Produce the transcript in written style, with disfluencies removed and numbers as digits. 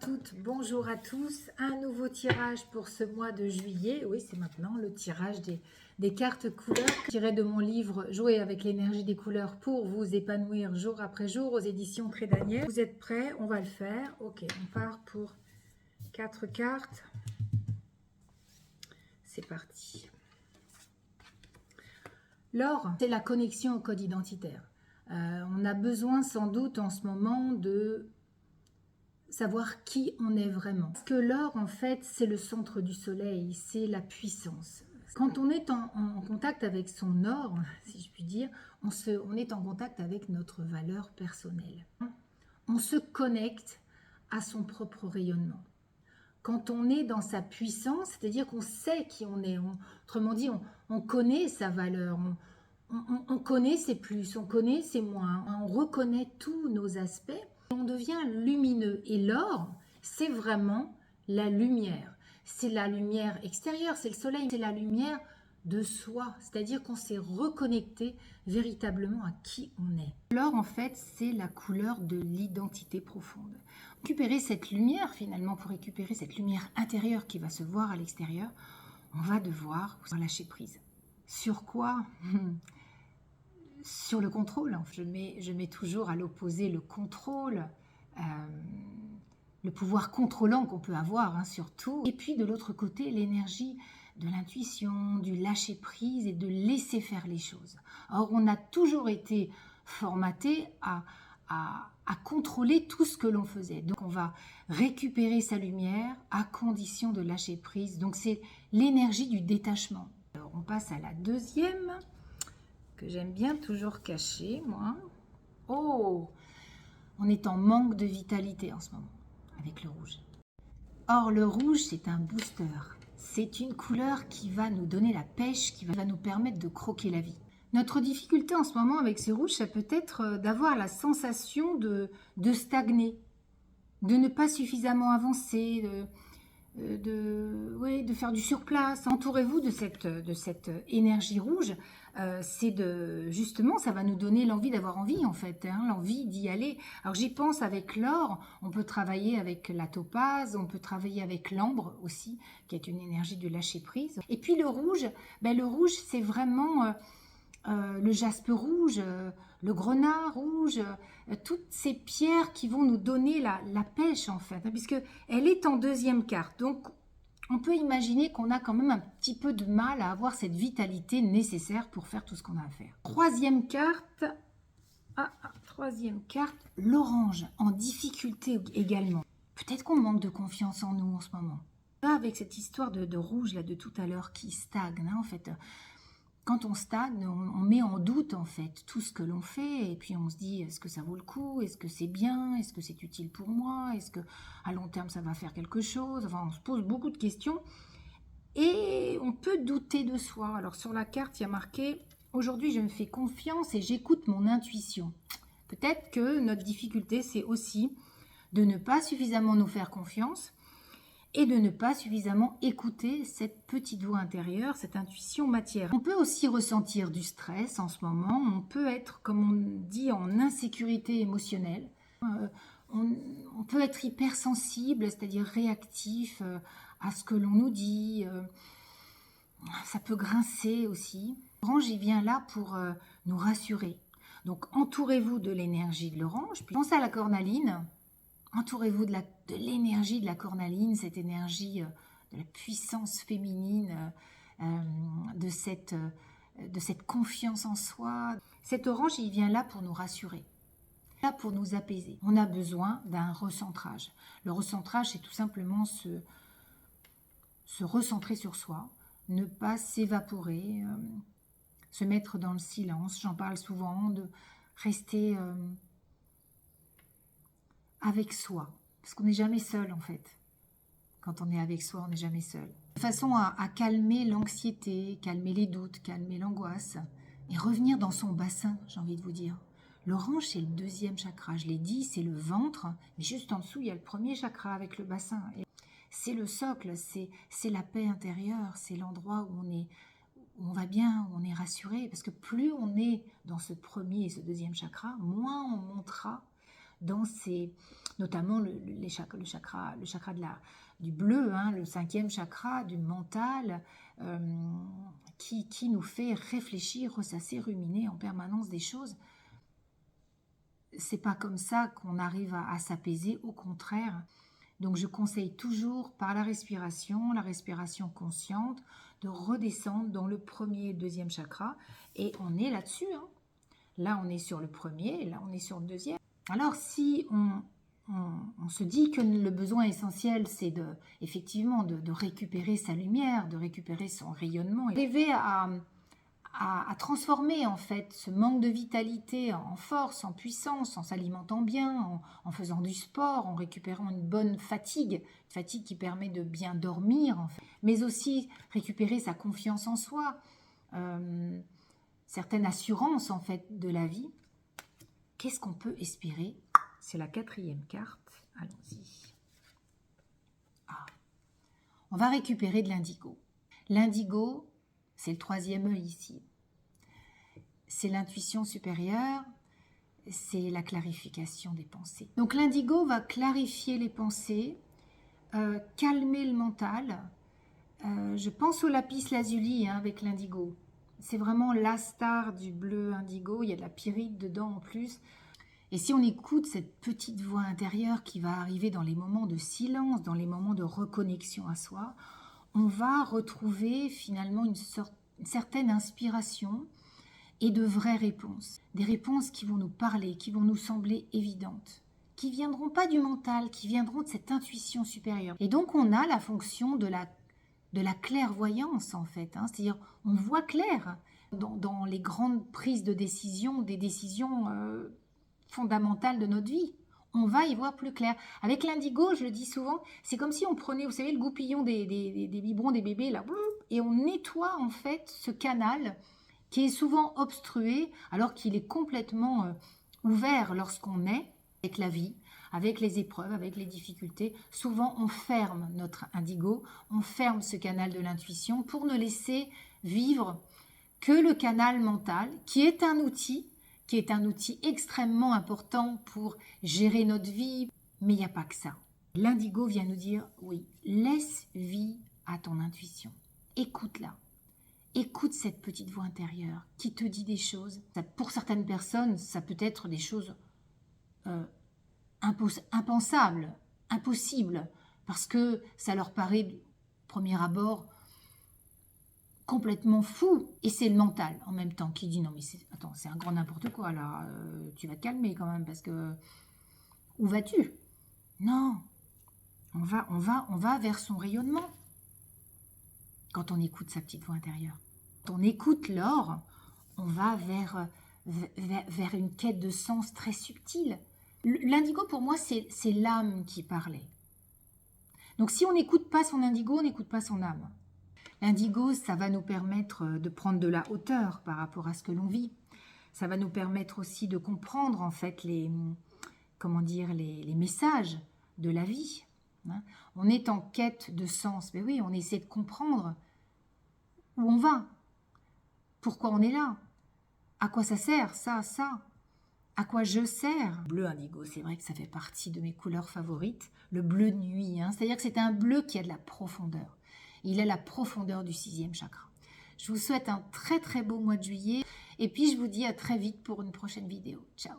toutes, bonjour à tous. Un nouveau tirage pour ce mois de juillet. Oui, c'est maintenant le tirage des cartes couleurs tirées de mon livre Jouer avec l'énergie des couleurs pour vous épanouir jour après jour aux éditions Trédaniel. Vous êtes prêts? On va le faire. Ok, on part pour 4 cartes. C'est parti. L'or, c'est la connexion au code identitaire. On a besoin sans doute en ce moment de savoir qui on est vraiment. Parce que l'or, en fait, c'est le centre du soleil, c'est la puissance. Quand on est en contact avec son or, si je puis dire, on est en contact avec notre valeur personnelle. On se connecte à son propre rayonnement. Quand on est dans sa puissance, c'est-à-dire qu'on sait qui on est, autrement dit, on connaît sa valeur, on connaît ses plus, on connaît ses moins, on reconnaît tous nos aspects, on devient lumineux. Et l'or, c'est vraiment la lumière. C'est la lumière extérieure, c'est le soleil, c'est la lumière de soi, c'est-à-dire qu'on s'est reconnecté véritablement à qui on est. L'or, en fait, c'est la couleur de l'identité profonde. Récupérer cette lumière, finalement, pour récupérer cette lumière intérieure qui va se voir à l'extérieur, on va devoir lâcher prise. Sur quoi? Sur le contrôle. Je mets toujours à l'opposé le contrôle, le pouvoir contrôlant qu'on peut avoir, sur tout. Et puis de l'autre côté, l'énergie de l'intuition, du lâcher prise et de laisser faire les choses. Or, on a toujours été formaté à contrôler tout ce que l'on faisait. Donc, on va récupérer sa lumière à condition de lâcher prise. Donc, c'est l'énergie du détachement. Alors, on passe à la deuxième, que j'aime bien toujours cacher, moi. Oh, on est en manque de vitalité en ce moment, avec le rouge. Or, le rouge, c'est un booster. C'est une couleur qui va nous donner la pêche, qui va nous permettre de croquer la vie. Notre difficulté en ce moment avec ces rouges, ça peut être d'avoir la sensation de stagner, de ne pas suffisamment avancer, de faire du surplace. Entourez-vous de cette énergie rouge. Justement, ça va nous donner l'envie d'avoir envie, en fait, l'envie d'y aller. Alors j'y pense avec l'or, on peut travailler avec la topaze, on peut travailler avec l'ambre aussi, qui est une énergie de lâcher prise. Et puis le rouge, c'est vraiment le jaspe rouge, le grenat rouge, toutes ces pierres qui vont nous donner la pêche, en fait, puisqu'elle est en deuxième carte. Donc, on peut imaginer qu'on a quand même un petit peu de mal à avoir cette vitalité nécessaire pour faire tout ce qu'on a à faire. Troisième carte, l'orange, en difficulté également. Peut-être qu'on manque de confiance en nous en ce moment. Là, avec cette histoire de rouge là, de tout à l'heure qui stagne, en fait. Quand on stagne, on met en doute en fait tout ce que l'on fait et puis on se dit est-ce que ça vaut le coup, est-ce que c'est bien, est-ce que c'est utile pour moi, est-ce que à long terme ça va faire quelque chose, enfin on se pose beaucoup de questions et on peut douter de soi. Alors sur la carte il y a marqué aujourd'hui je me fais confiance et j'écoute mon intuition. Peut-être que notre difficulté c'est aussi de ne pas suffisamment nous faire confiance et de ne pas suffisamment écouter cette petite voix intérieure, cette intuition matière. On peut aussi ressentir du stress en ce moment, on peut être, comme on dit, en insécurité émotionnelle. On peut être hypersensible, c'est-à-dire réactif à ce que l'on nous dit. Ça peut grincer aussi. L'orange, il vient là pour nous rassurer. Donc entourez-vous de l'énergie de l'orange, puis pensez à la cornaline. Entourez-vous de l'énergie de la cornaline, cette énergie de la puissance féminine, de cette confiance en soi. Cet orange, il vient là pour nous rassurer, là pour nous apaiser. On a besoin d'un recentrage. Le recentrage, c'est tout simplement se recentrer sur soi, ne pas s'évaporer, se mettre dans le silence. J'en parle souvent, de rester avec soi, parce qu'on n'est jamais seul en fait. Quand on est avec soi, on n'est jamais seul. De façon à calmer l'anxiété, calmer les doutes, calmer l'angoisse, et revenir dans son bassin, j'ai envie de vous dire. L'orange, c'est le deuxième chakra, je l'ai dit, c'est le ventre, mais juste en dessous, il y a le premier chakra avec le bassin. C'est le socle, c'est la paix intérieure, c'est l'endroit où on va bien, où on est rassuré, parce que plus on est dans ce premier et ce deuxième chakra, moins on montera dans notamment le chakra du bleu, hein, le 5e chakra du mental, qui nous fait réfléchir, ressasser, ruminer en permanence des choses. C'est pas comme ça qu'on arrive à s'apaiser, au contraire. Donc je conseille toujours par la respiration consciente, de redescendre dans le 1er et 2e chakra. Et on est là-dessus, hein. Là on est sur le 1er, et là on est sur le 2e. Alors si on se dit que le besoin essentiel, c'est effectivement de récupérer sa lumière, de récupérer son rayonnement, arriver à transformer en fait ce manque de vitalité en force, en puissance, en s'alimentant bien, en faisant du sport, en récupérant une bonne fatigue qui permet de bien dormir, en fait, mais aussi récupérer sa confiance en soi, certaine assurance en fait de la vie. Qu'est-ce qu'on peut espérer? C'est la 4e carte. Allons-y. On va récupérer de l'indigo. L'indigo, c'est le 3e œil ici. C'est l'intuition supérieure, c'est la clarification des pensées. Donc l'indigo va clarifier les pensées, calmer le mental. Je pense au lapis lazuli, hein, avec l'indigo. C'est vraiment la star du bleu indigo, il y a de la pyrite dedans en plus. Et si on écoute cette petite voix intérieure qui va arriver dans les moments de silence, dans les moments de reconnexion à soi, on va retrouver finalement une certaine inspiration et de vraies réponses. Des réponses qui vont nous parler, qui vont nous sembler évidentes, qui ne viendront pas du mental, qui viendront de cette intuition supérieure. Et donc on a la fonction de la clairvoyance en fait, hein, c'est-à-dire on voit clair dans les grandes prises de décision, des décisions fondamentales de notre vie. On va y voir plus clair. Avec l'indigo, je le dis souvent, c'est comme si on prenait, vous savez, le goupillon des biberons des bébés, là, et on nettoie en fait ce canal qui est souvent obstrué, alors qu'il est complètement ouvert lorsqu'on est avec la vie, avec les épreuves, avec les difficultés. Souvent, on ferme notre indigo, on ferme ce canal de l'intuition pour ne laisser vivre que le canal mental, qui est un outil extrêmement important pour gérer notre vie, mais il n'y a pas que ça. L'indigo vient nous dire, oui, laisse vie à ton intuition, écoute-la. Écoute cette petite voix intérieure qui te dit des choses. Pour certaines personnes, ça peut être des choses impensables, impossibles, parce que ça leur paraît, de premier abord, complètement fou. Et c'est le mental, en même temps, qui dit, non mais attends, c'est un grand n'importe quoi, là, tu vas te calmer quand même, parce que, où vas-tu? Non, on va vers son rayonnement, quand on écoute sa petite voix intérieure. On écoute l'or, on va vers une quête de sens très subtile. L'indigo, pour moi, c'est l'âme qui parlait. Donc, si on n'écoute pas son indigo, on n'écoute pas son âme. L'indigo, ça va nous permettre de prendre de la hauteur par rapport à ce que l'on vit. Ça va nous permettre aussi de comprendre, en fait, les messages de la vie. On est en quête de sens. Mais oui, on essaie de comprendre où on va. Pourquoi on est là? À quoi ça sert, ça? À quoi je sers? Bleu indigo, c'est vrai que ça fait partie de mes couleurs favorites. Le bleu de nuit, hein. C'est-à-dire que c'est un bleu qui a de la profondeur. Il a la profondeur du 6e chakra. Je vous souhaite un très très beau mois de juillet. Et puis je vous dis à très vite pour une prochaine vidéo. Ciao!